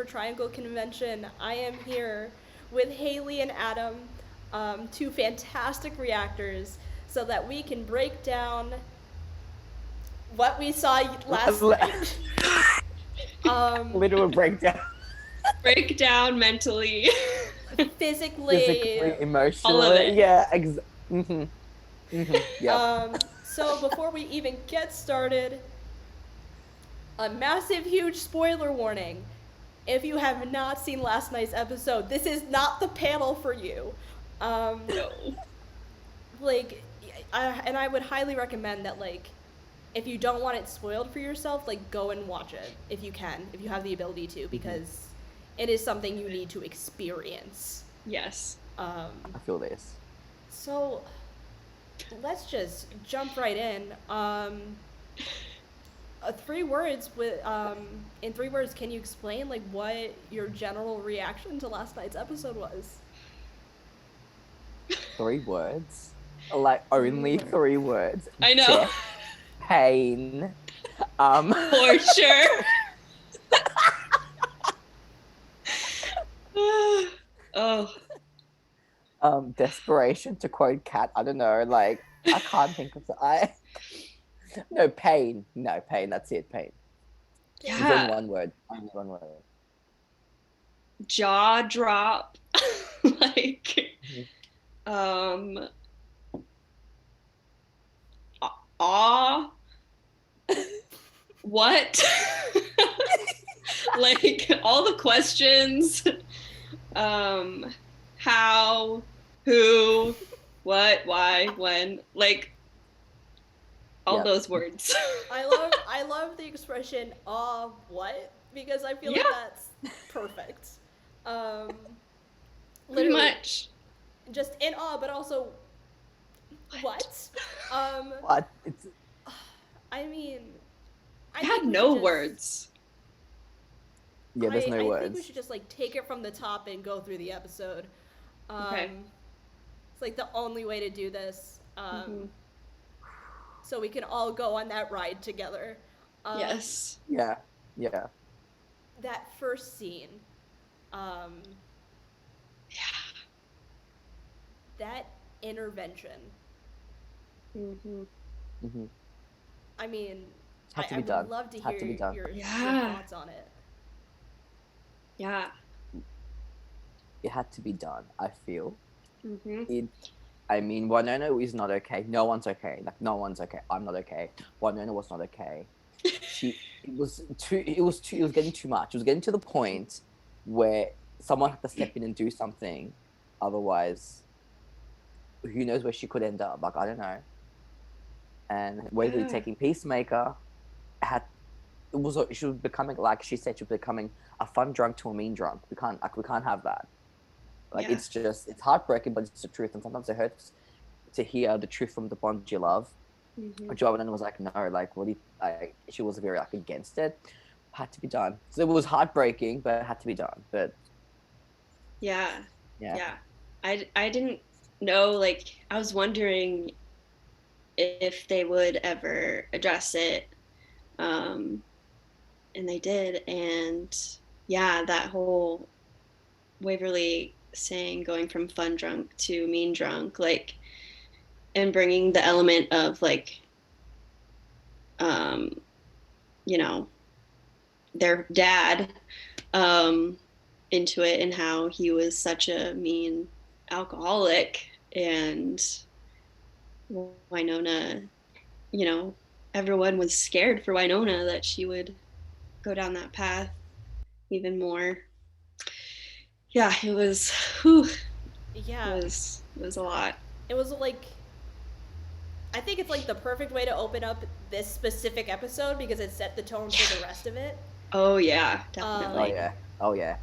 Triangle convention. I am here with Hayley and Adam, two fantastic reactors, so that we can break down what we saw last night. Literal breakdown. Break down mentally, Physically, emotionally. all of it. Yeah. Yeah. So before we even get started, a massive, huge spoiler warning. If you have not seen last night's episode, this is not the panel for you. No. Like, and I would highly recommend that, like, if you don't want it spoiled for yourself, like, go and watch it if you can, if you have the ability to, because it is something you need to experience. Yes. I feel this. So, let's just jump right in. In 3 words, can you explain, like, what your general reaction to last night's episode was? 3 words? Like, only 3 words. I know. Death, pain. For sure. Oh. Desperation, to quote Kat. I don't know. Like, I can't think of No, pain. No, pain. That's it. Pain. It's only Yeah. one word. Only one word. Jaw drop. Like, awe. What? Like, all the questions. How, who, what, why, when, like, all Yep. those words. I love the expression what, because I feel like that's perfect. Pretty Literally, much. just in awe, but also what? What? It's I mean, I had no words. yeah. There's no I think we words. should just, like, take it from the top and go through the episode. Okay. It's like the only way to do this. So we can all go on that ride together. Yes. Yeah. Yeah. That first scene. That intervention. I mean, Had to I be done. would love to Had to be hear done. your Yeah. thoughts on it. Yeah. It had to be done. I feel Mm-hmm. it. I mean, Wynonna is not okay. No one's okay. Like, no one's okay. I'm not okay. Wynonna was not okay. It was getting too much. It was getting to the point where someone had to step in and do something. Otherwise, who knows where she could end up? Like, I don't know. And Waverly taking Peacemaker she was becoming, like she said, she was becoming a fun drunk to a mean drunk. We can't have that. Like, it's heartbreaking, but it's the truth. And sometimes it hurts to hear the truth from the bond you love. Joanna was like, no, like, she was very, like, against it. Had to be done. So it was heartbreaking, but it had to be done. But Yeah. yeah. I didn't know, like, I was wondering if they would ever address it. And they did. And yeah, that whole Waverly saying going from fun drunk to mean drunk, like, and bringing the element of, like, you know, their dad into it, and how he was such a mean alcoholic, and Wynonna, you know, everyone was scared for Wynonna that she would go down that path even more. Yeah, it was, Yeah. it was a lot. It was, like, I think it's, like, the perfect way to open up this specific episode because it set the tone for the rest of it. Oh yeah, definitely. Oh yeah.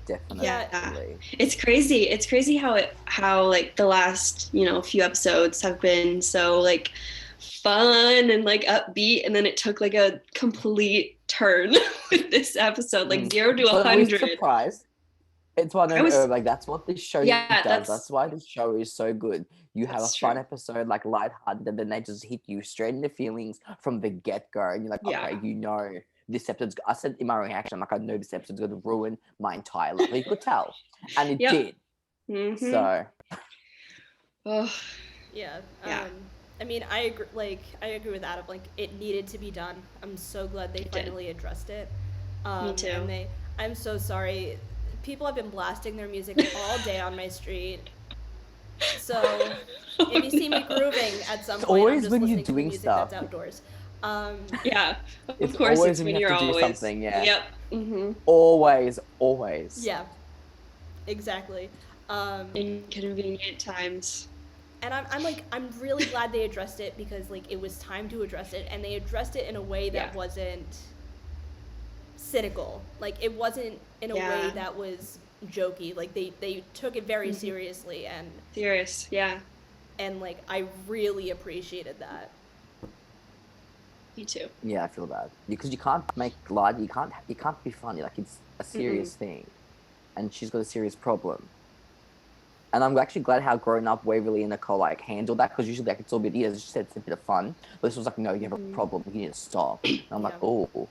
Definitely. Yeah. It's crazy how like the last, few episodes have been so, like, fun and, like, upbeat, and then it took, like, a complete turn with this episode, like 0 to 100. I was surprised. It's Wynonna Earp, like, that's what this show does. That's why this show is so good. You have a fun episode, like, lighthearted, and then they just hit you straight into feelings from the get-go, and you're like, okay, this episode's. I said in my reaction, I'm like, I know this episode's going to ruin my entire life. You could tell, and it Yep. did. Mhm. So, Oh, Yeah. Yeah. I mean, I agree. Like, I agree with Adam. Like, it needed to be done. I'm so glad they It did. finally addressed it. Me too. And I'm so sorry. People have been blasting their music all day on my street. So if you see me grooving at some It's point, I'm always just when you're listening to the doing music stuff. that's outdoors. yeah. It's Of course, always it's when when you you're have to do always something, yeah. Yep. Mm-hmm. always. Yeah, exactly. Inconvenient times. And I'm really glad they addressed it, because like it was time to address it, and they addressed it in a way that Yeah. wasn't cynical. Like, it wasn't in a way Yeah. that was jokey. Like, they took it very Mhm. seriously, Serious. Yeah. and like I really appreciated that. Me too. Yeah, I feel that because you can't make light. You can't be funny. Like, it's a serious thing, and she's got a serious problem. And I'm actually glad how grown up Waverly and Nicole like handled that, because usually like it's all a bit, yeah, as you said, it's a bit of fun. But this was like, no, you have a problem. You need to stop. And I'm like, Yeah. oh,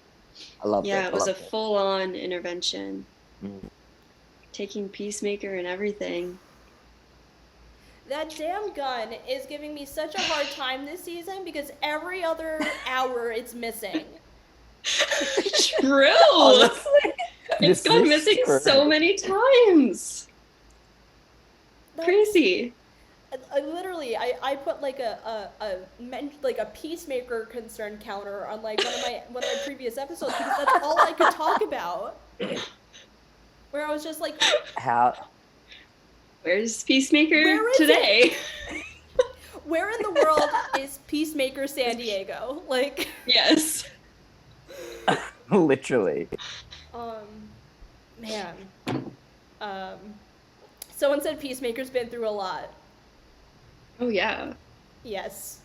I love Yeah, it. it was I a loved it. full-on intervention. Mm. Taking Peacemaker and everything. That damn gun is giving me such a hard time this season, because every other hour it's missing. True. Honestly, It's this gone is missing true. so many times. That- Crazy. I literally, I put like a Peacemaker concern counter on like one of my previous episodes, because that's all I could talk about. Where I was just like, How Where's Peacemaker Where is today? where in the world is Peacemaker San Diego? Like, Yes. literally. Man. Someone said Peacemaker's been through a lot. Oh yeah. Yes.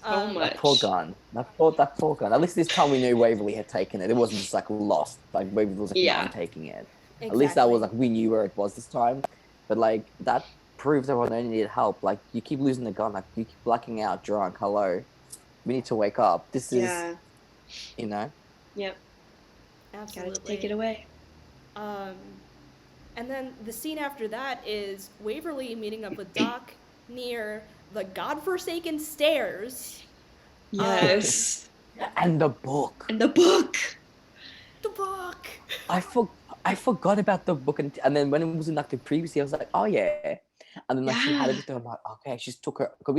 So much. That poor gun. That poor gun. At least this time we knew Waverly had taken it. It wasn't just like lost. Like Waverly was like, no, Yeah. I'm taking it. Exactly. At least that was like, we knew where it was this time. But like that proves everyone only needed help. Like, you keep losing the gun. Like, you keep blacking out, drunk. Hello. We need to wake up. This is, Yeah. you know. Yep. Absolutely. Gotta take it away. And then the scene after that is Waverly meeting up with Doc near the godforsaken stairs. Yes. And the book. And the book. The book. I forgot about the book, and then when it was in like the previous year, I was like, oh yeah. And then like she had it with her. I'm like, okay, she's took her. Cause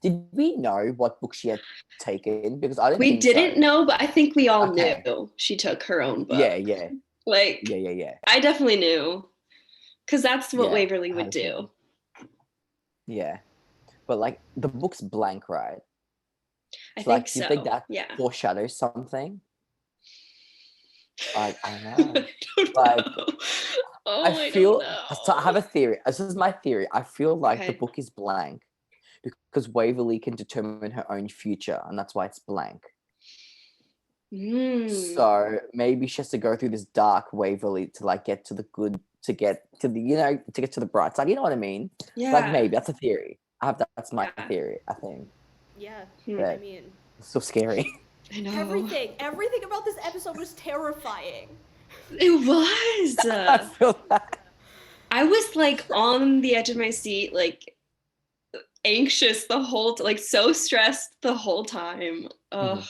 did we know what book she had taken? Because I didn't. We think didn't so. know, but I think we all Okay. knew she took her own book. Yeah. Like, Yeah. I definitely knew. Because that's what Yeah, Waverly would 100%. do. Yeah, but like the book's blank, right? I So, like, think do you so. think that Yeah. foreshadows something? Like, I don't know. I don't Like, know. Oh, I feel. don't I have a theory. This is my theory. I feel like the Okay. book is blank because Waverly can determine her own future, and that's why it's blank. know. So maybe she has to go through this dark Waverly to like get to the good, to get to the bright side. You know what I mean? Yeah. Like, maybe that's a theory. That's my Yeah. theory. I think Yeah. Hmm. I Yeah. mean, it's so scary. I know. everything about this episode was terrifying. It was. I feel that. I was like on the edge of my seat, like anxious the whole like so stressed the whole time. Ugh.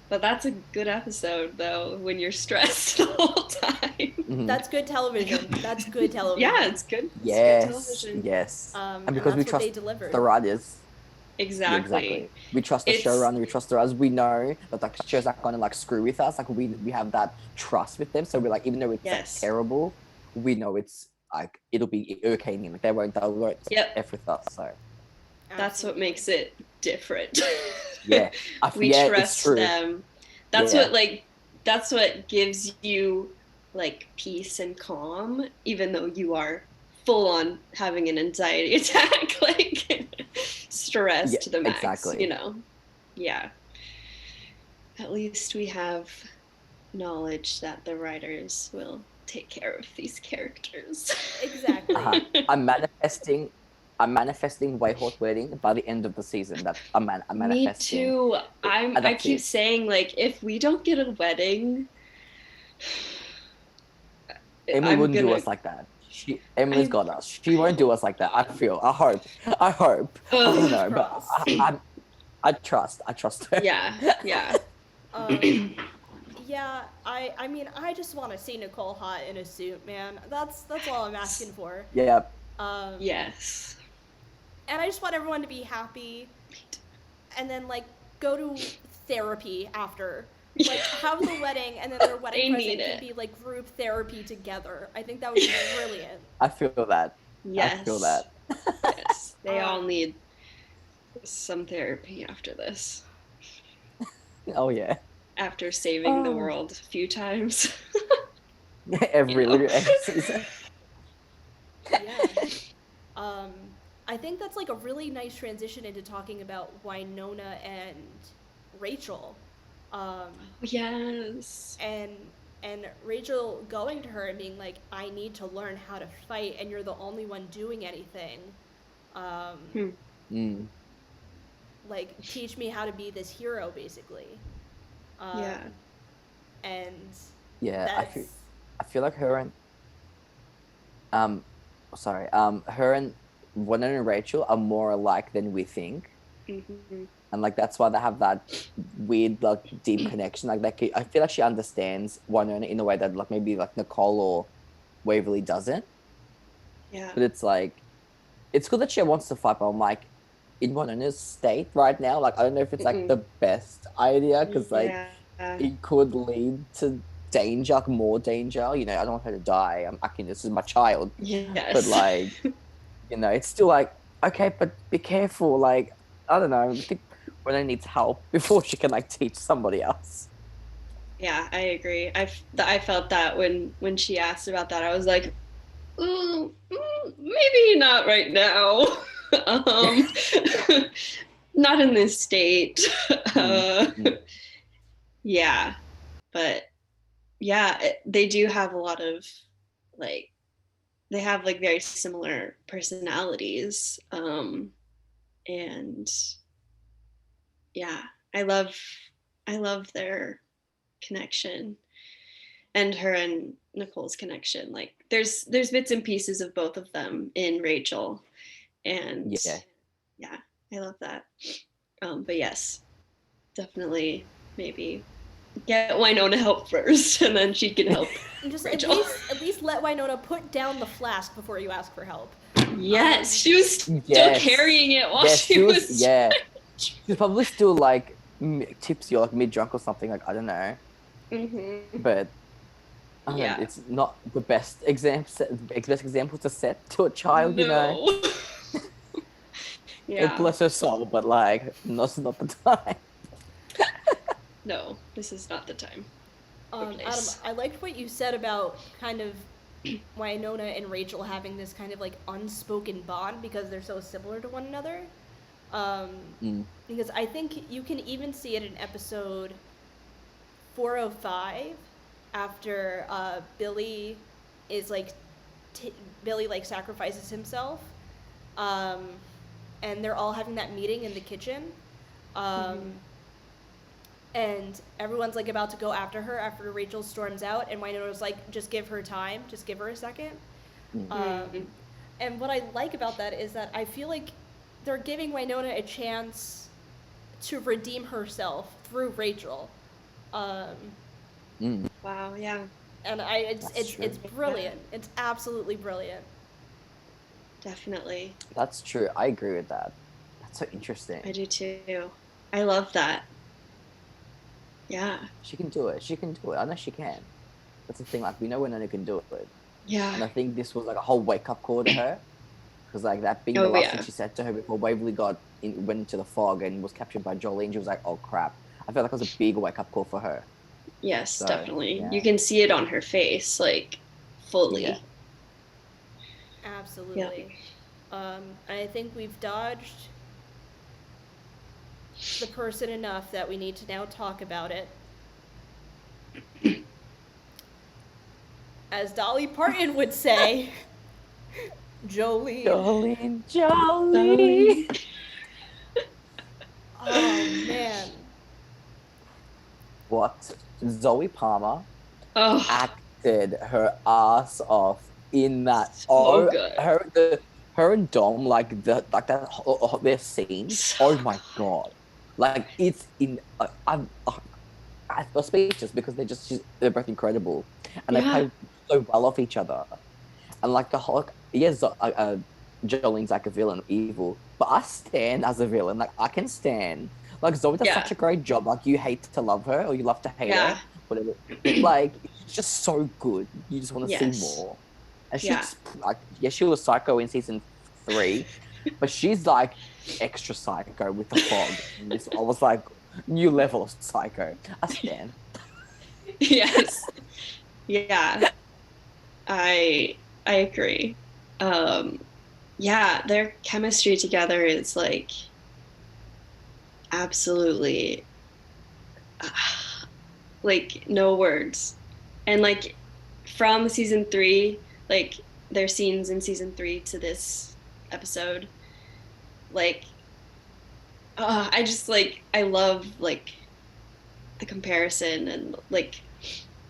But that's a good episode though, when you're stressed the whole time. Mhm. That's good television. That's good television. Yeah, it's good. It's good Yes. television. Yes. And because we that's what they trust delivered. the writers. Exactly. Exactly. We trust the It's- showrunner. We trust the writers. We know that like shows aren't gonna like screw with us. Like we have that trust with them. So we're like, even though it's like, Yes. terrible, we know it's like it'll be okay. Like they won't Yep. F with us. So That's what makes it different. yeah, We yeah, it's trust true. them. That's Yeah. that's what gives you like peace and calm, even though you are full on having an anxiety attack, like stress Yeah, to the max. exactly. You know. Yeah. At least we have knowledge that the writers will take care of these characters. Exactly. I'm manifesting I'm manifesting Whitehorse wedding by the end of the season. That I'm Me manifesting. too. And I that's keep it. saying, like, if we don't get a wedding, Emily I'm wouldn't do gonna. us like that. Emily's got us. She won't do us like that. I feel. I hope. I Ugh. don't know, but Crossed. I trust her. Yeah, yeah. Yeah, I mean, I just want to see Nicole hot in a suit, man. That's all I'm asking for. Yeah. Yes. And I just want everyone to be happy, and then like go to therapy after. Like have the wedding, and then their wedding They present need can it. be like group therapy together. I think that would be brilliant. I feel that. Yes. I feel that. Yes. They all need some therapy after this. Oh yeah. After saving the world a few times. Every season. Yeah. I think that's like a really nice transition into talking about Wynonna and Rachel. Yes. And Rachel going to her and being like, I need to learn how to fight, and you're the only one doing anything. Like, teach me how to be this hero, basically. Yeah. And Yeah, that's... I feel like her and her and Wynonna and Rachel are more alike than we think. Mm-hmm. And like that's why they have that weird like deep connection. Like I feel like she understands Wynonna in a way that like maybe like Nicole or Waverly doesn't. Yeah. But it's like it's good that she wants to fight, but I'm like in Wynonna's state right now, like I don't know if it's like the best idea because like it could lead to danger, like more danger. You know, I don't want her to die. This is my child. Yes. But like, you know, it's still like okay, but be careful. Like I don't know. I think Wynonna needs help before she can like teach somebody else. Yeah, I agree. I felt that when she asked about that, I was like, maybe not right now. Not in this state. Yeah, but yeah, they do have a lot of like, they have like very similar personalities, and yeah, I love their connection, and her and Nicole's connection. Like there's bits and pieces of both of them in Rachel, and yeah, I love that. But yes, definitely maybe get Wynonna help first, and then she can help Just Rachel. at least let Wynonna put down the flask before you ask for help. Yes, she was still carrying it while she was. Yeah, she's probably still like tipsy or like mid-drunk or something. Like I don't know. But it's not the best example to set to a child. No. You know. Yeah. Bless her soul, but like, not the time. No, this is not the time. Adam, I liked what you said about kind of Wynonna and Rachel having this kind of like unspoken bond because they're so similar to one another. Because I think you can even see it in episode 405 after Billy is like Billy like sacrifices himself. And they're all having that meeting in the kitchen. And everyone's like about to go after her after Rachel storms out, and Wynonna's like, just give her time, just give her a second. And what I like about that is that I feel like they're giving Wynonna a chance to redeem herself through Rachel. Wow, yeah. And it's brilliant. Yeah. It's absolutely brilliant. Definitely. That's true. I agree with that. That's so interesting. I do too. I love that. Yeah. She can do it. I know she can. That's the thing. Like we know Wynonna can do it. Yeah. And I think this was like a whole wake up call to her, because like that being the last thing she said to her before Waverly went into the fog and was captured by Jolene. She was like, "Oh crap!" I felt like it was a big wake up call for her. Yes, so, definitely. Yeah. You can see it on her face, like fully. Yeah. Absolutely. Yeah. I think we've dodged the person enough that we need to now talk about it. As Dolly Parton would say, Jolene. Jolene, Jolene. Oh man. What? Zoe Palmer Oh, acted her ass off in that. so good. Her and Dom, like their scenes. So Oh my god! Like it's in. I feel speechless because they're both incredible, and they Yeah. play so well off each other. And like the whole, yes, Jolene's like a villain, evil, but I stand as a villain. Like I can stand. Like Zoe does Yeah. such a great job. Like you hate to love her or you love to hate Yeah. her, whatever. But like it's just so good. You just want to see Yes. more. And Yeah. she's like, yeah, she was psycho in season 3, but she's like extra psycho with the fog. And this, I was like, new level of psycho. I stand. Yes. Yeah. I agree. Yeah, their chemistry together is like absolutely like no words. And like from season 3, like their scenes in season 3 to this episode, like I just like I love like the comparison and like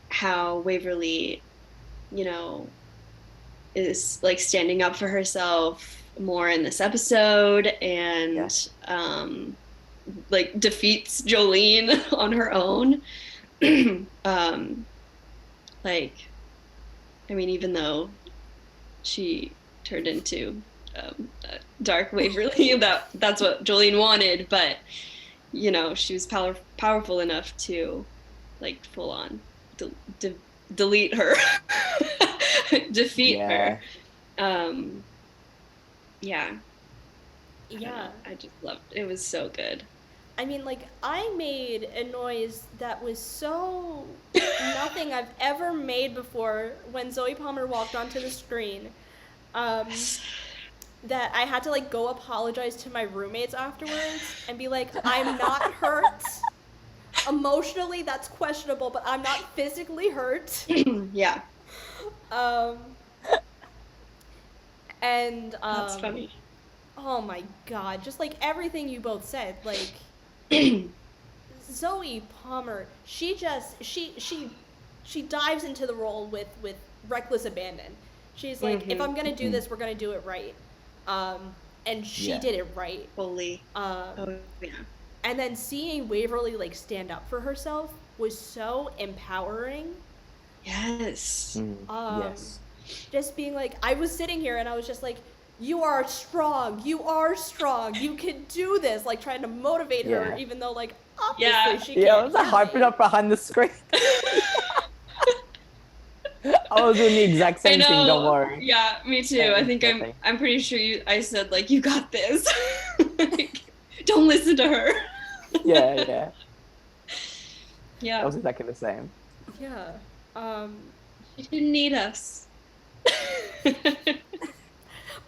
how Waverly, you know, is like standing up for herself more in this episode and like defeats Jolene on her own. Like, I mean, even though she turned into Dark Waverly, that's what Jolene wanted, but you know, she was powerful enough to like full on delete her, defeat her. Yeah. I just loved it. It was so good. I mean, like, I made a noise that was so nothing I've ever made before when Zoe Palmer walked onto the screen. That I had to like go apologize to my roommates afterwards and be like, I'm not hurt. Emotionally, that's questionable, but I'm not physically hurt. Yeah. And that's funny. Oh my god, just like everything you both said, like Zoe Palmer, she dives into the role with reckless abandon. She's like, if I'm gonna do this, we're gonna do it right. And she did it right. Fully. Oh yeah. And then seeing Waverly like stand up for herself was so empowering. Yes. Yes. Just being like, I was sitting here and I was just like, you are strong, you can do this, like trying to motivate her, even though like obviously she can't. Yeah, I was hyping up behind the screen. I was doing the exact same thing, don't worry. Yeah, me too. I think I'm pretty sure I said like, you got this. Like, don't listen to her. Yeah. Yeah. I was exactly the same. Yeah. She didn't need us.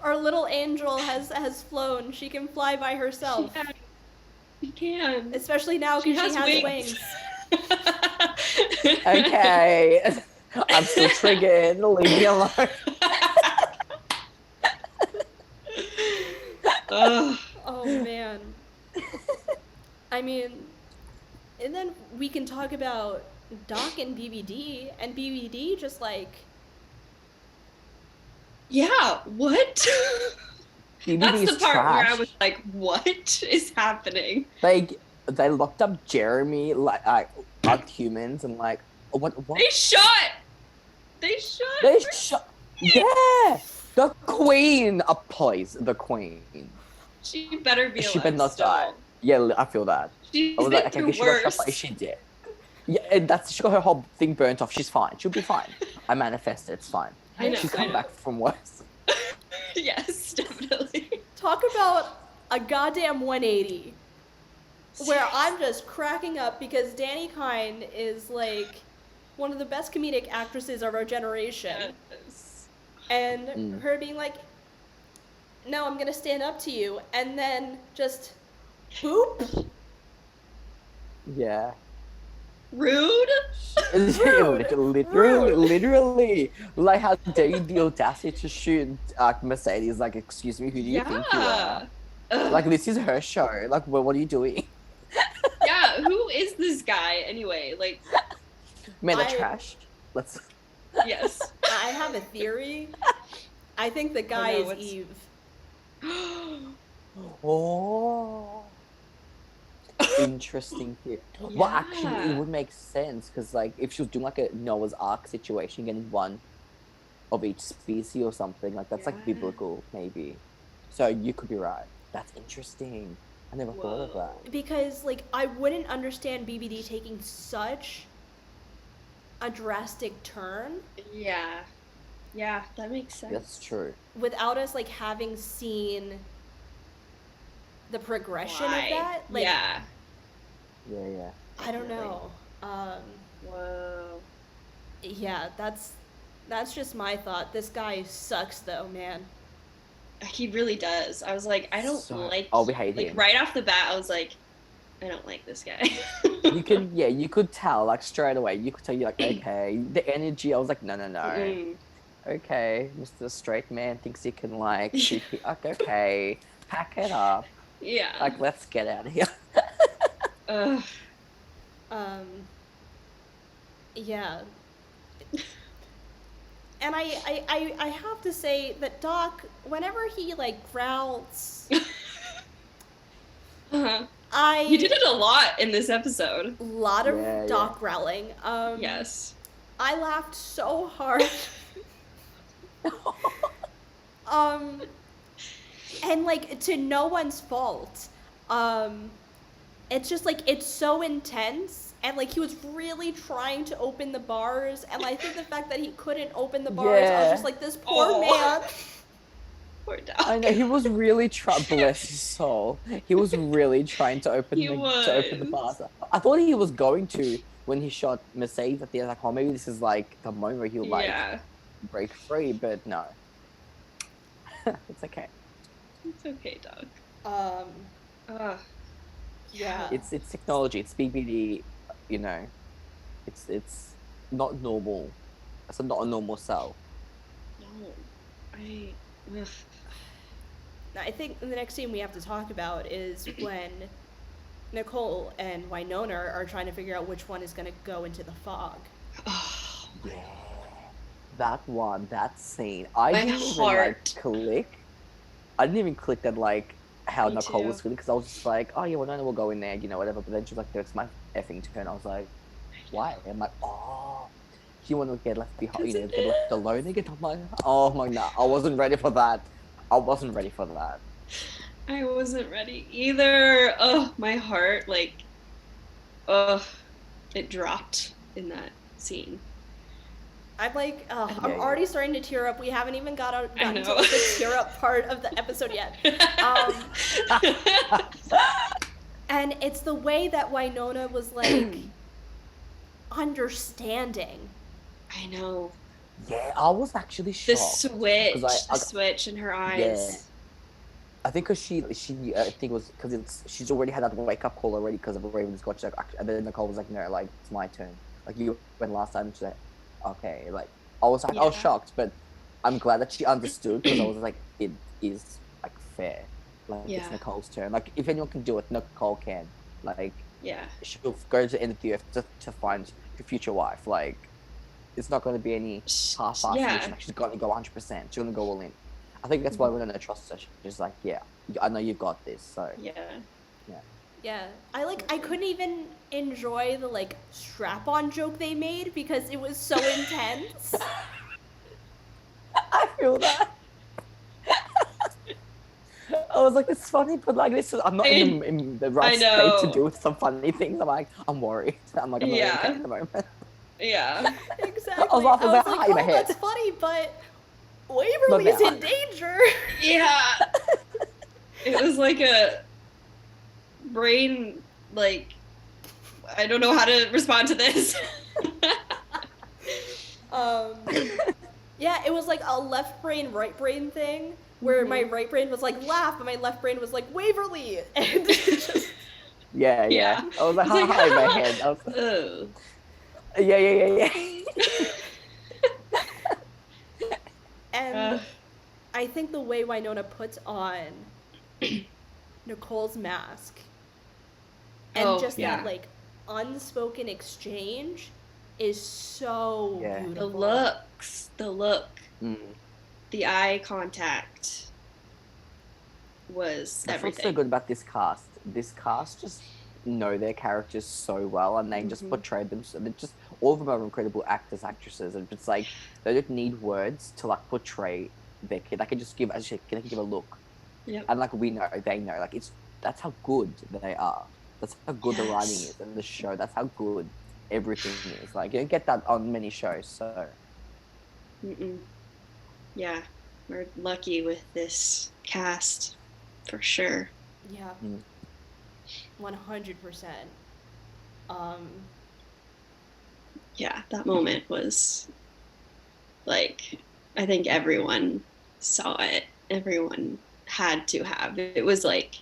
Our little angel has flown. She can fly by herself. Yeah, she can. Especially now because she has wings. Okay. I'm still triggered. Leave me alone. Oh man. I mean, and then we can talk about Doc and BBD just like. Yeah, what? That's the part where I was like, what is happening? They locked up Jeremy like humans and like what? They shot. Yeah, the queen. Please, the queen. She better be alive. She better not die. Yeah, I feel that. She's I was like, okay, she got shot, but she did. Yeah, and she got her whole thing burnt off. She's fine. She'll be fine. I manifested. It's fine. She's come back from worse. Yes, definitely. Talk about a goddamn 180. Where I'm just cracking up because Danny Kine is like one of the best comedic actresses of our generation. Yes. And her being like, no, I'm gonna stand up to you, and then just boop. Yeah. Rude. literally, like, how dare you the audacity to shoot Mercedes? Like, excuse me, who do you think you are? Ugh. Like, this is her show. Like, what are you doing? Yeah, who is this guy anyway? Like, Men are trash. Let's. yes. I have a theory. I think the guy no, is Eve. Oh. Interesting theory. Well, actually, it Yeah. would make sense because, like, if she was doing like a Noah's Ark situation, getting one of each species or something, like that's like Yeah. biblical, maybe. So you could be right. That's interesting. I never thought of Whoa. that. Because, like, I wouldn't understand BBD taking such a drastic turn Yeah. Yeah, that makes sense. That's true. without us, like, having seen the progression Why? of that. Like, Yeah. Yeah. I don't Definitely. know. Whoa. Yeah, that's just my thought. This guy sucks, though, man. He really does. I was like, I don't So- like. oh, we hate like him. right off the bat, I was like, I don't like this guy. You could tell, like, straight away. You could tell, you're like, okay, the energy. I was like, no. Mm. Okay, Mr. Straight Man thinks he can, like, shoot me. Like, okay, pack it up. Yeah. Like, let's get out of here. Ugh. Yeah. And I have to say that Doc, whenever he, like, growls, Uh-huh. I He did it a lot in this episode. lot of Yeah, Doc growling. Yes. I laughed so hard. And, like, to no one's fault. It's just, like, it's so intense, and, like, he was really trying to open the bars, and I think the fact that he couldn't open the bars, I was Yeah. just like, this poor Oh. man. Poor Doc. I know, he was really trying, bless his soul. He was really trying to open He the bars. I thought he was going to when he shot Mercedes at the end. Like, oh, maybe this is like the moment where he'll like Yeah. break free, but no. It's okay. It's okay, Doc. Yeah. It's technology. It's BBD. You know, it's not normal. It's not a normal cell. No. Ugh. I think the next scene we have to talk about is when Nicole and Wynonna are trying to figure out which one is going to go into the fog. Oh, Yeah. That scene. I My didn't even heart. like click. I didn't even click that like how Me Nicole too. was feeling because I was just like, oh yeah, Wynonna will go in there, you know, whatever. But then she was like, no, it's my effing turn. I was like, why? I'm like, oh, she want to get left behind, you know, get left alone again. I'm like, oh my god, I wasn't ready for that. I wasn't ready for that. I wasn't ready either. Oh, my heart, like, it dropped in that scene. I'm like, I'm Yeah. already starting to tear up. We haven't even gotten to know. like, the tear up part of the episode yet. And it's the way that Wynonna was like understanding. I know. Yeah, I was actually The shocked. switch, 'cause the switch in her eyes. Yeah. I think because she I think it was because she's already had that wake up call already because of Raven's got. She's like, and then Nicole was like, no, like it's my turn. Like you went last time. She's like, okay. Like I was Yeah. shocked, but I'm glad that she understood because I was like, it is like fair. Like Yeah. it's Nicole's turn. Like if anyone can do it, Nicole can. Like Yeah. she'll go to the end of the earth to find her future wife. Like it's not going to be any half-assed. Yeah. Like, she's going to go 100%. She's going to go all in. I think that's why we're going to trust her. She's like, yeah, I know you've got this. So Yeah. Yeah. I couldn't even enjoy the like strap-on joke they made because it was so intense. I feel that. I was like, it's funny, but like this is, I'm not in the right I state to know. do some funny things. I'm like, I'm worried. I'm like, I'm not Yeah. okay at the moment. Yeah. Exactly. I was laughing about like, high in my oh, head. that's funny, but Waverly's now. in danger. Yeah. It was like a brain, like, I don't know how to respond to this. Yeah, it was like a left brain, right brain thing where my Mhm. right brain was like laugh, and my left brain was like Waverly, and it just Yeah. Yeah. I was like, It's like, hi, my head. I was like, oh. yeah. And I think the way Wynonna puts on Nicole's mask and Oh, just yeah. that like unspoken exchange is so Yeah. beautiful. The look, Mm. the eye contact was That's what's so everything. good about this cast. This cast just know their characters so well, and they just Mhm. portray them. So they're just all of them are incredible actors, actresses, and it's like they don't need words to like portray their kid. They can just give, as you said, they can give a look, Yep. and like we know, they know, like that's how good they are. That's how good the writing Yes. is, and the show. That's how good everything is. Like you don't get that on many shows. So Mm-mm. Yeah, we're lucky with this cast for sure. Yeah. Mm. 100%. Yeah, that moment was like, I think everyone saw it. Everyone had to have. It was like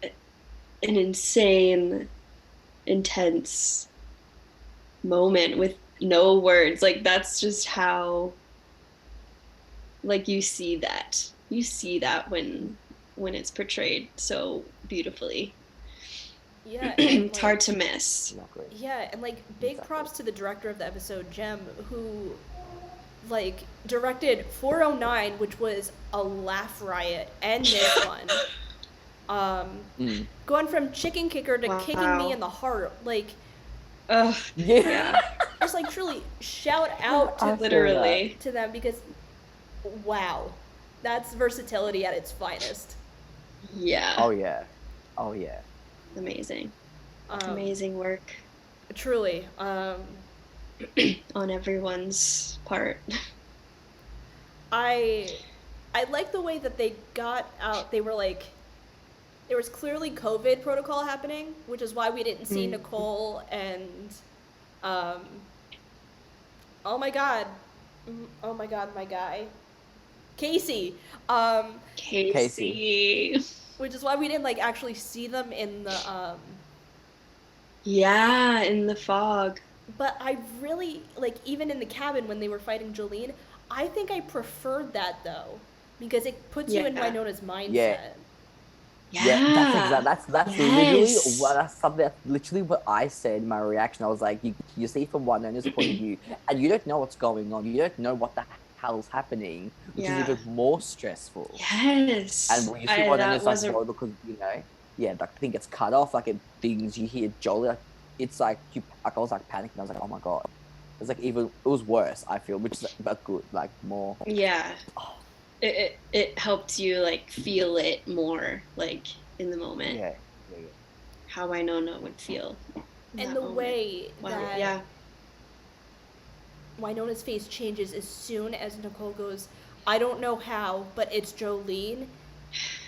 an insane, intense moment with no words. Like that's just how, like, you see that when it's portrayed so beautifully. Yeah. It's like, hard to miss. exactly. Yeah, and like big Exactly. props to the director of the episode, Jem, who like directed 409, which was a laugh riot, and this one. Mm. Going from chicken kicker to kicking me Wow. in the heart, like Ugh, Yeah. just like truly shout out I to, feel literally. to them because wow, that's versatility at its finest. Yeah. Oh yeah. Oh yeah. Amazing. Um, Amazing work Truly. on everyone's part. I like the way that they got out. They were like, there was clearly COVID protocol happening, which is why we didn't see Mm. Nicole and, oh my god, my guy, Casey. Casey. Which is why we didn't like actually see them in the. Yeah, in the fog. But I really like even in the cabin when they were fighting Jolene. I think I preferred that though, because it puts you in Yeah. Wynonna's mindset. Yeah. Yeah. Yeah, that's Yes. literally that's something that's literally what I said in my reaction. I was like, you see from Wynonna's point of view, and you don't know what's going on. You don't know what the hell's happening, which is even more stressful. Yes. And when you see that Wynonna's was like, because you know, yeah, like thing gets cut off, like things you hear Jolie, like it's like I was like panicking. I was like, oh my god, it's like even it was worse. I feel, which is but good, like more. Yeah. Oh. It helped you like feel it more, like in the moment. Yeah. How Wynonna would feel. in And that the moment. way Wow. that Yeah. Wynonna's face changes as soon as Nicole goes, I don't know how, but it's Jolene.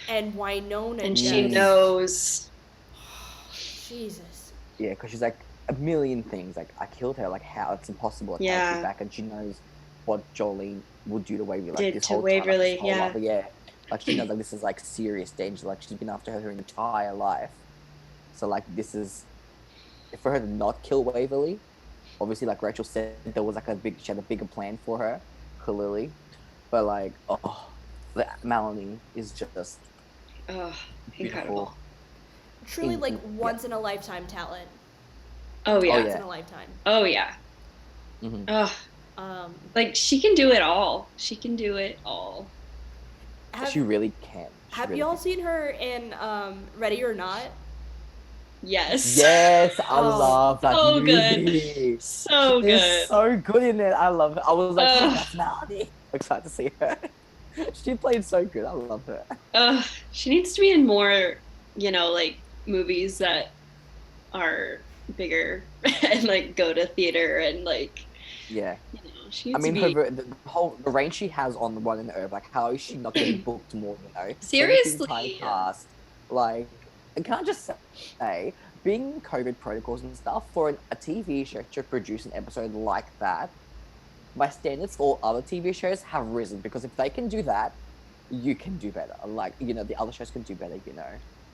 And Wynonna And just, she knows. Jesus. Yeah, because she's like a million things. Like I killed her. Like how it's impossible. Like, how Yeah. she's back, and she knows what Jolene would do to Waverly. Like Did this to whole time, like, Waverly, this whole yeah. life. Yeah, like she knows like this is like serious danger. Like she's been after her entire life. So like this is for her to not kill Waverly. Obviously, like Rachel said, there was like she had a bigger plan for her, clearly. But like, Melanie is just Oh, beautiful. incredible. Truly like yeah. once in a lifetime talent. Oh yeah. Once yeah. in a lifetime. Oh yeah. Mhm. Oh, like she can do it all. She can do it all. She really can. Have really y'all can. seen her in Ready or Not? Yes. Yes, I Oh, love that so movie. So She's good. so good in it. I love it. I was like, Ugh. that's Melanie. Excited to see her. She played so good. I love her. She needs to be in more, like movies that are bigger and like go to theater and like, Yeah. she I needs mean, to be. the range she has on the Wynonna Earp, like how is she not getting booked more? 17 Seriously. time cast. Like, and can I just say, being COVID protocols and stuff for a TV show to produce an episode like that, my standards for other TV shows have risen because if they can do that, you can do better. Like, you know, the other shows can do better, you know.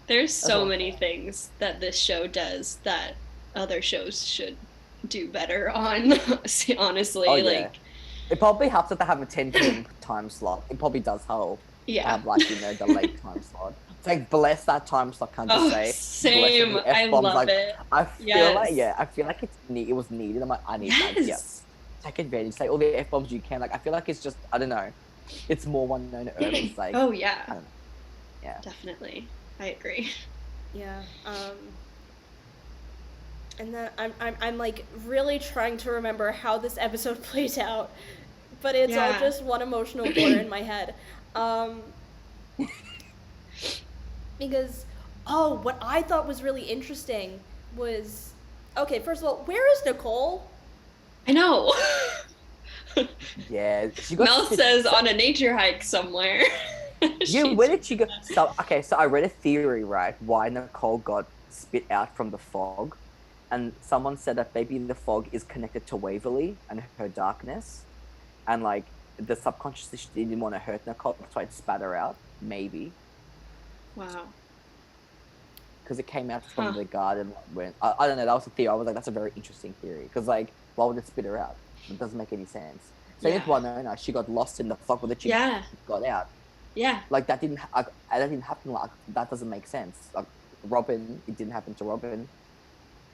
There's so all. many things that this show does that other shows should do better on. Honestly, Oh, yeah. like, It probably helps that they have a 10 p.m. time slot. It probably does help to yeah. have, like, you know, the late time slot. It's like, bless that time slot, can't you Oh, say? same. Bless it. The I F-bombs, love like, it. I feel Yes. like, yeah, I feel like it was needed. I'm like, I need that. Yeah. Yes. Take advantage. Say all the F-bombs you can. Like, I feel like it's just, I don't know. It's more Wynonna Earp. It's like, Oh I yeah, don't know. Yeah. definitely. I agree. Yeah. And then I'm like really trying to remember how this episode plays out, but it's all Yeah. just one emotional blur in my head. Because what I thought was really interesting was, okay, first of all, where is Nicole? I know. Yeah. She got Mel says on a nature hike somewhere. Yeah, where did she go? So I read a theory, right? Why Nicole got spit out from the fog, and someone said that maybe the fog is connected to Waverly and her darkness, and like the subconsciously she didn't want to hurt Nicole, so it spat her out. Maybe Wow. because it came out from the garden when I don't know. That was a theory. I was like, that's a very interesting theory because like, why would it spit her out? It doesn't make any sense. Same with Wynonna. She got lost in the fog, but she got out. Yeah. Like that didn't happen. Like that doesn't make sense. Like Robin, it didn't happen to Robin.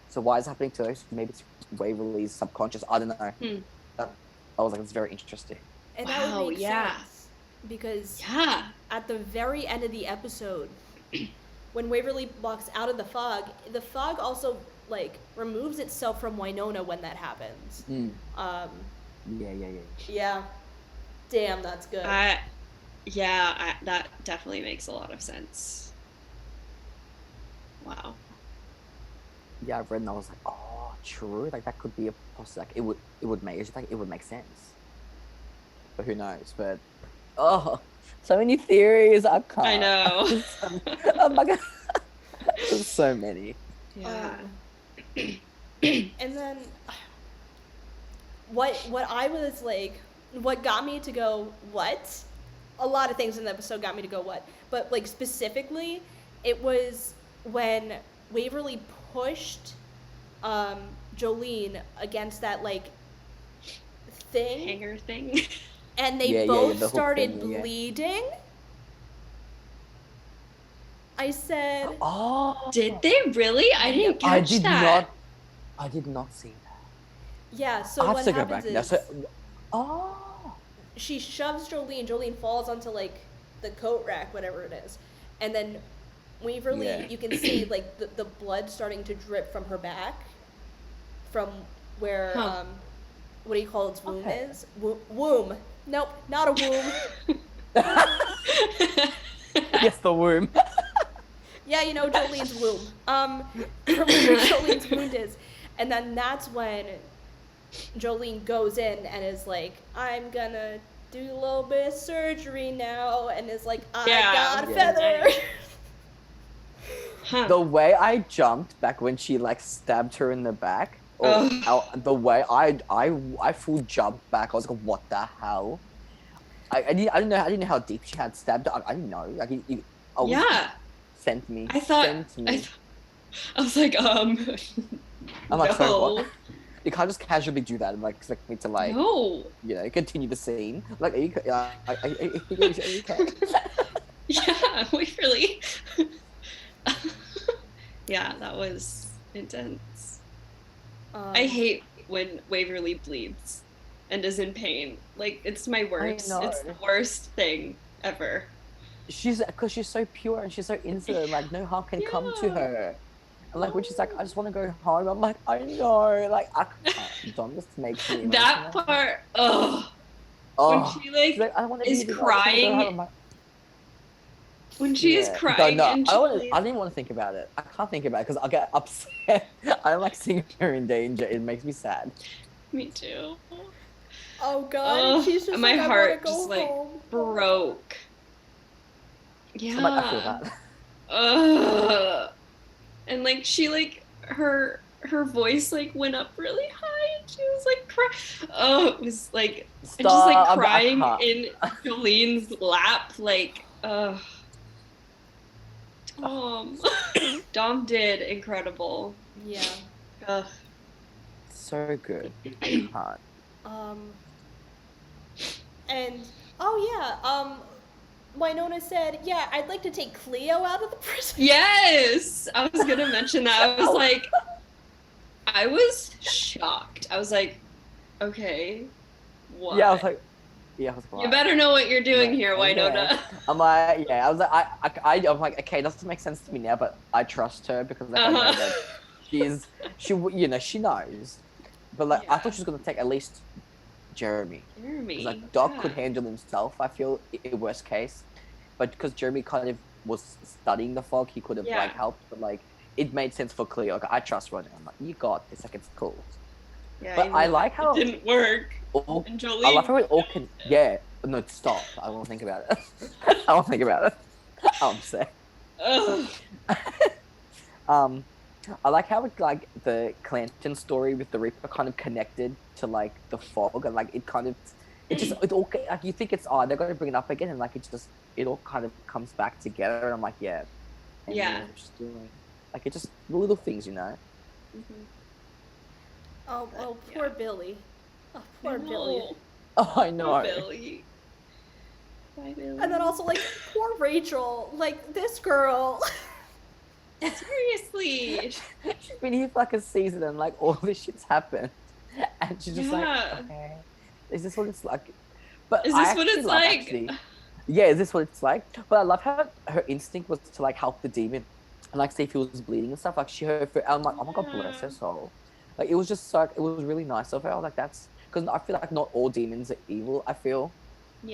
So why is it happening to those? Maybe it's Waverly's subconscious. I don't know. I was like, it's very interesting. And that would make sense because Yeah. at the very end of the episode, when Waverly walks out of the fog also like removes itself from Wynonna when that happens. Yeah. Damn, that's good. That definitely makes a lot of sense. Wow. Yeah, I've read and I was like, oh, true. Like that could be a possibility. Like it would make sense. But who knows? But so many theories. I can't. I know. Oh my god. There's so many. Yeah. And then what I was like, what got me to go, what? A lot of things in the episode got me to go, what? But like specifically, it was when Waverly pushed Jolene against that like thing. Hanger thing. And they both the started thing, bleeding. I said, oh, Did they really? I didn't catch that. I did not see that. Yeah, so I have what to go happens back now. is So, she shoves Jolene falls onto like the coat rack, whatever it is. And then Waverly, you can see like the blood starting to drip from her back from where what do you call its womb is? Womb. Nope, not a womb. yes, the womb. Yeah, you know, Jolene's womb. From where Jolene's wound is. And then that's when Jolene goes in and is like, I'm gonna do a little bit of surgery now, and is like, I got a feather. The way I jumped back when she like stabbed her in the back, the way I full jumped back. I was like, what the hell? I didn't know how deep she had stabbed. I didn't know. Like, sent me. I was like, I'm like, no. so what? You can't just casually do that and like expect me to like, no. you know, continue the scene. Like, are you okay? Yeah, Waverly. Yeah, that was intense. I hate when Waverly bleeds and is in pain. Like, it's my worst. It's the worst thing ever. Because she's so pure and she's so innocent. Like, no harm can come to her. And like, when she's like, I just want to go home. I'm like, I know. Like, I can't. Dom just makes me that emotional. part, when she like is crying. When she is crying, no, and I don't even want to think about it. I can't think about it because I'll get upset. I don't like seeing her in danger. It makes me sad. Me too. Oh god, she's just my like, heart I just go like home. broke. Yeah. I'm like, I feel that. And like she like her voice like went up really high and she was like crying. Oh, it was like Stop. and just like I crying can't. in Jolene's lap, like Dom did incredible. Yeah. Ugh. So good. I can't. Um, and oh yeah, Wynonna said, "Yeah, I'd like to take Cleo out of the prison." Yes, I was gonna mention that. I was like, I was shocked. I was like, okay, what? Yeah, I was like, You better know what you're doing here, Wynonna. Okay. I'm like, yeah, I was like, I'm like, okay, it doesn't make sense to me now, but I trust her because like, I know that she knows. But like, I thought she was gonna take at least Jeremy. Jeremy. Because like Doc could handle himself, I feel, in worst case. But because Jeremy kind of was studying the fog, he could have like helped. But like, it made sense for Cleo. Like, I trust Ronnie. I'm like, you got this. Like, it's cool. Yeah, but I like how it didn't work. And Jolene, I love how it all can. Yeah, no, stop. I won't think about it. I won't think about it. I'm sick. I like how it, like the Clanton story with the Reaper kind of connected to like the fog, and like it kind of, it all like you think it's they're going to bring it up again, and like it all kind of comes back together, and I'm like and just doing like it just the little things, you know. Mm-hmm. Oh, poor Billy. Oh, poor Billy. Oh, I know. Poor Billy. Bye, Billy. And then also like poor Rachel, like this girl. Seriously. She's been here for like a season and like all this shit's happened. And she's just like, okay, is this what it's like? But is this what it's like? Actually, yeah, is this what it's like? But I love how her instinct was to like help the demon and like see if he was bleeding and stuff. Like I'm like, oh my god, bless her soul. Like it was just so, it was really nice of her. I was like, that's because I feel like not all demons are evil. I feel,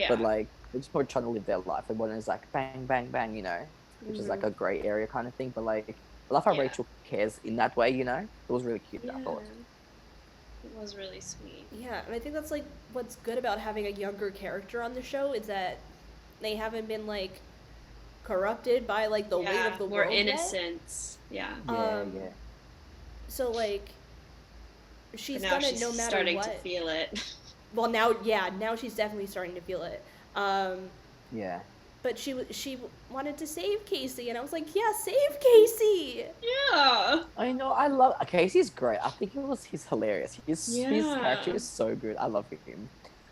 but like they're just probably trying to live their life. And one is like bang, bang, bang, you know, which is like a gray area kind of thing. But like, I love how Rachel cares in that way. You know, it was really cute. I thought it was really sweet. Yeah, and I think that's like what's good about having a younger character on the show is that they haven't been like corrupted by like the weight of the world. More innocence. Yeah. Yeah. So like. She's gonna she's no matter starting what. To feel it. Well, now she's definitely starting to feel it. Yeah. But she wanted to save Casey, and I was like, yeah, save Casey. Yeah. I know. I love Casey's great. I think he's hilarious. His character is so good. I love him.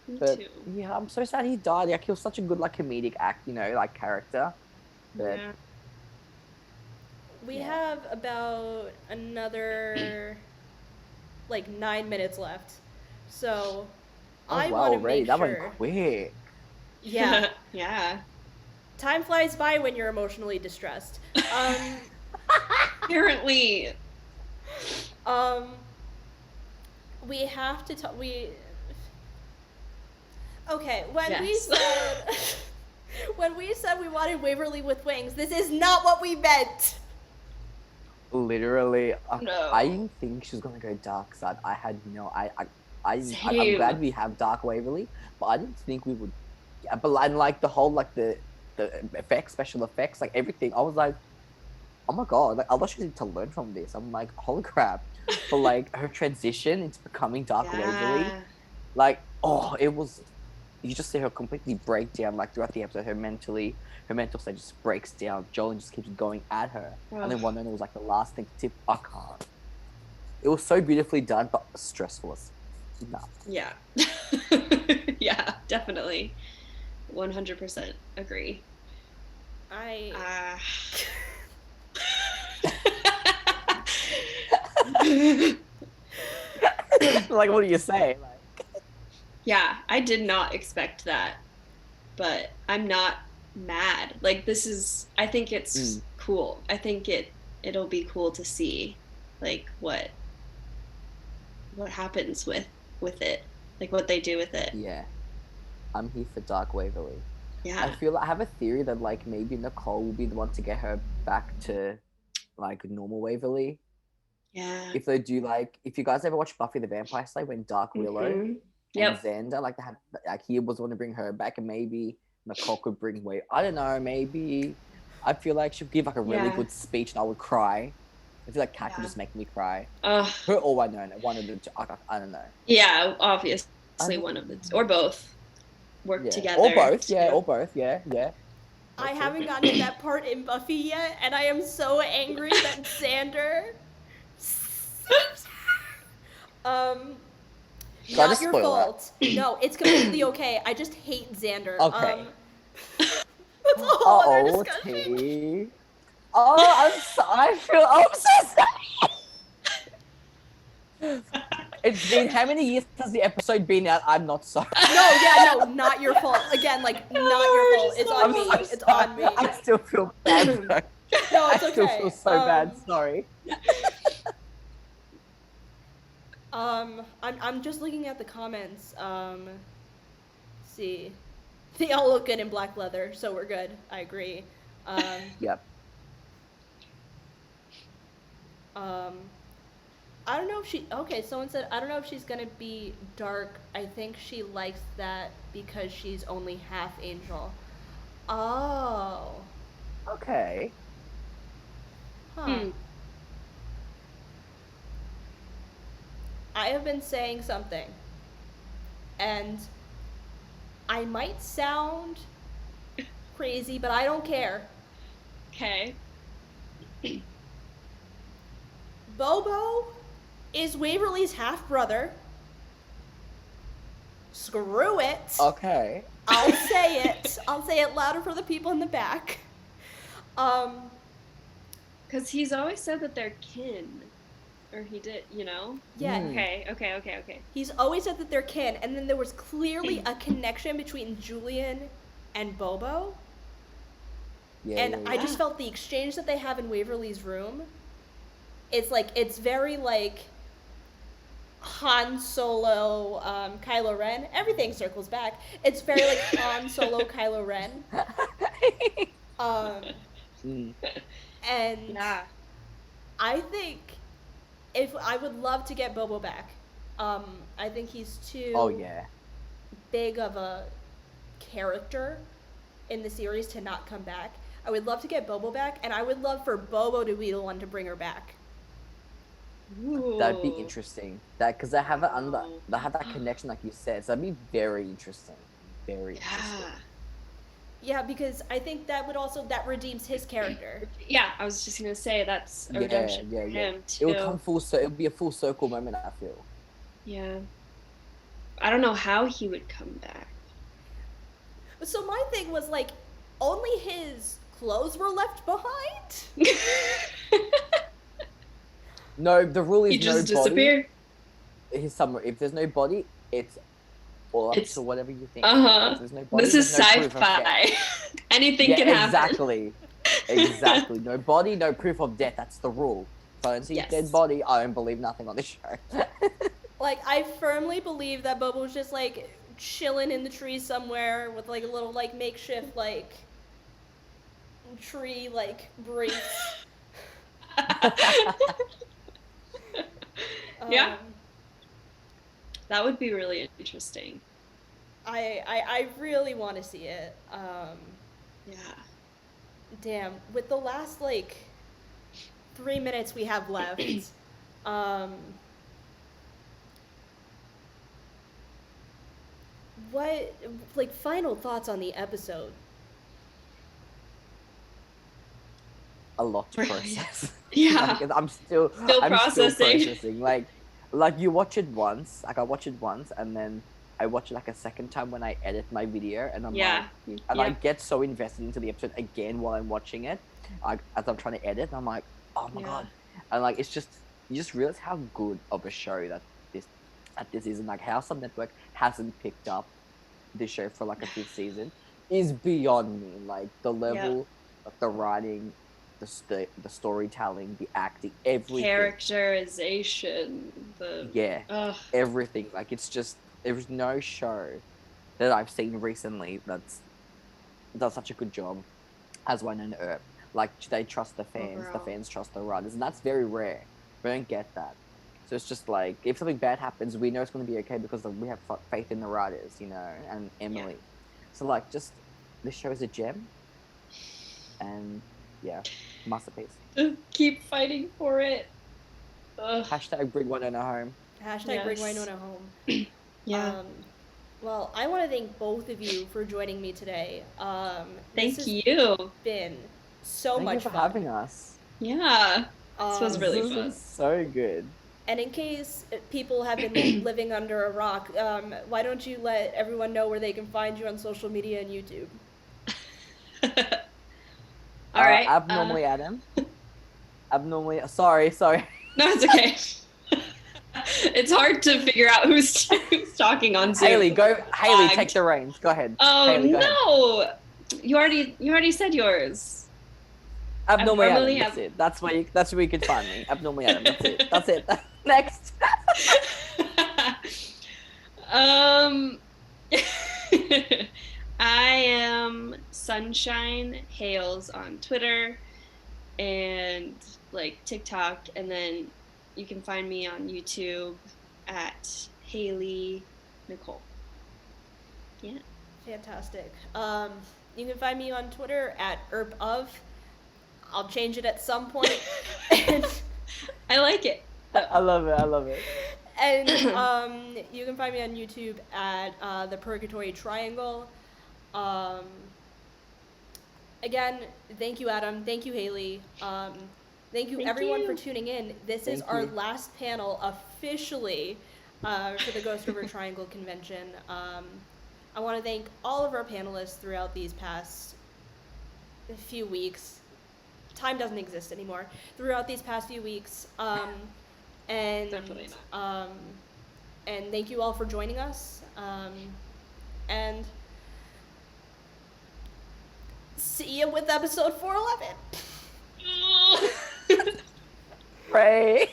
Me but too. yeah, I'm so sad he died. Like he was such a good like comedic act, you know, like character. But we have about another. Like 9 minutes left, so I want to make sure. That went quick. Yeah. Yeah. Time flies by when you're emotionally distressed. Apparently. We have to talk. Okay, when we said we wanted Waverly with wings, this is not what we meant. Literally, No. I didn't think she was gonna go dark side. I had no. I'm glad we have Dark Waverly, but I didn't think we would. Yeah, but like the whole like the effects, special effects, like everything. I was like, oh my god! Like I thought she needed to learn from this. I'm like, holy crap! But like her transition into becoming Dark Waverly, like it was. You just see her completely break down like throughout the episode. Her mental state just breaks down. Jolene just keeps going at her. And then Wynonna was like the last thing to tip. I can't. It was so beautifully done, but stressful as enough. Yeah. Yeah, definitely. 100% agree. Like, what do you say? Like... Yeah, I did not expect that, but I'm not mad. Like I think it's cool. I think it'll be cool to see like what happens with it, like what they do with it. Yeah, I'm here for Dark Waverly. Yeah, I feel I have a theory that like maybe Nicole will be the one to get her back to like normal Waverly. Yeah, if they do, like, if you guys ever watch Buffy the Vampire Slayer when Dark Willow and Xander, like, they had, like, he was the one to bring her back, and maybe Nicole could bring I don't know, maybe I feel like she'd give like a really good speech and I would cry I feel like Kat could Yeah. just make me cry. Ugh. Her or Wynonna, one of the two. I don't know. Yeah, obviously don't- one of the or both work Yeah. together. Or both, yeah, to- or both, yeah. I That's haven't gotten to that part in Buffy yet, and I am so angry that Xander saves her. Gotta Not your spoil it. fault. No, it's completely okay. I just hate Xander. Okay. That's a whole other Oh, discussion. T. Oh, I'm so sorry. It's been, how many years has the episode been out? I'm not sorry. No, not your fault. Again, like, not your fault. It's on I'm me. so It's sorry. on me. I still feel bad, though. No, it's I still okay. feel so bad, sorry. I'm just looking at the comments. See. They all look good in black leather, so we're good. I agree. Yep. I don't know if she, okay, someone said, I don't know if she's gonna be dark. I think she likes that because she's only half angel. Oh. Okay. Huh. I have been saying something, and I might sound crazy, but I don't care. Okay. Bobo is Waverly's half-brother. Screw it. Okay. I'll say it. I'll say it louder for the people in the back. Because he's always said that they're kin. Or he did, you know? Yeah. Okay. He's always said that they're kin, and then there was clearly a connection between Julian and Bobo. Yeah, And I just felt the exchange that they have in Waverly's room. It's like, it's very like Han Solo, Kylo Ren. Everything circles back. It's very like Han Solo, Kylo Ren. And Yeah. I think if I would love to get Bobo back. I think he's too big of a character in the series to not come back. I would love to get Bobo back, and I would love for Bobo to be the one to bring her back. That'd be interesting. Because they have they have that connection, like you said. So that'd be very interesting. Very interesting. Yeah, because I think that would also, that redeems his character. Yeah, I was just gonna say that's a redemption for him too. It would come full circle. It would be a full circle moment, I feel. Yeah. I don't know how he would come back. So my thing was like, only his clothes were left behind? No, the rule is He just no body. disappeared. He's somewhere. If there's no body, it's all up to whatever you think. If there's no body, This is there's no proof of death. sci-fi. Anything can happen. Exactly. No body, no proof of death. That's the rule. If I don't see a dead body, I don't believe nothing on this show. Like, I firmly believe that Bobo was just like chilling in the trees somewhere with like a little like makeshift like tree like brace. Yeah. That would be really interesting. I really want to see it. Yeah. Damn, with the last like 3 minutes we have left, what, like, final thoughts on the episode? A lot to process. Yeah. Like, I'm still processing. Still processing. Like you watch it once. Like I watch it once, and then I watch it like a second time when I edit my video, and I'm I get so invested into the episode again while I'm watching it. As I'm trying to edit, I'm like, oh my god, and like it's just, you just realize how good of a show that this is, and like how some network hasn't picked up this show for like a 5th season is beyond me. Like the level of the writing, the storytelling, the acting, everything. Characterization. Everything. Like it's just, there's no show that I've seen recently that's does such a good job as Wynonna Earp. Like they trust the fans, the fans trust the writers, and that's very rare. We don't get that. So it's just like, if something bad happens, we know it's going to be okay because we have faith in the writers, you know, and Emily. So like, just, this show is a gem, and Yeah, masterpiece. Keep fighting for it. Ugh. Hashtag bring Wynonna home. Hashtag bring Yes. Wynonna home. Yeah. Well, I want to thank both of you for joining me today. Thank this has you. been so Thank much you for fun. having us. Yeah. This was Um, really This fun. is so good. And in case people have been living under a rock, why don't you let everyone know where they can find you on social media and YouTube? All right. Abnormally Adam. Abnormally. Sorry. No, it's okay. It's hard to figure out who's talking on Zoom. Haley, go. Haley, Flagged. take the reins. Go ahead. Oh Haley, go ahead. no! You already said yours. Abnormally Adam. Abnormally That's it. That's where you can find me. Abnormally Adam. That's it. Next. I am Sunshine Hales on Twitter and like TikTok, and then you can find me on YouTube at HayleyNicole. Yeah. Fantastic. You can find me on Twitter at Earp of. I'll change it at some point. I like it. I love it. And you can find me on YouTube at the Purgatory Triangle. Again, thank you, Adam. Thank you, Haley. Thank you, Thank everyone, you. for tuning in. This is Thank our you. last panel officially for the Ghost River Triangle Convention. I want to thank all of our panelists throughout these past few weeks. Time doesn't exist anymore. Throughout these past few weeks. And Definitely not. And thank you all for joining us. And see you with episode 411. Pray.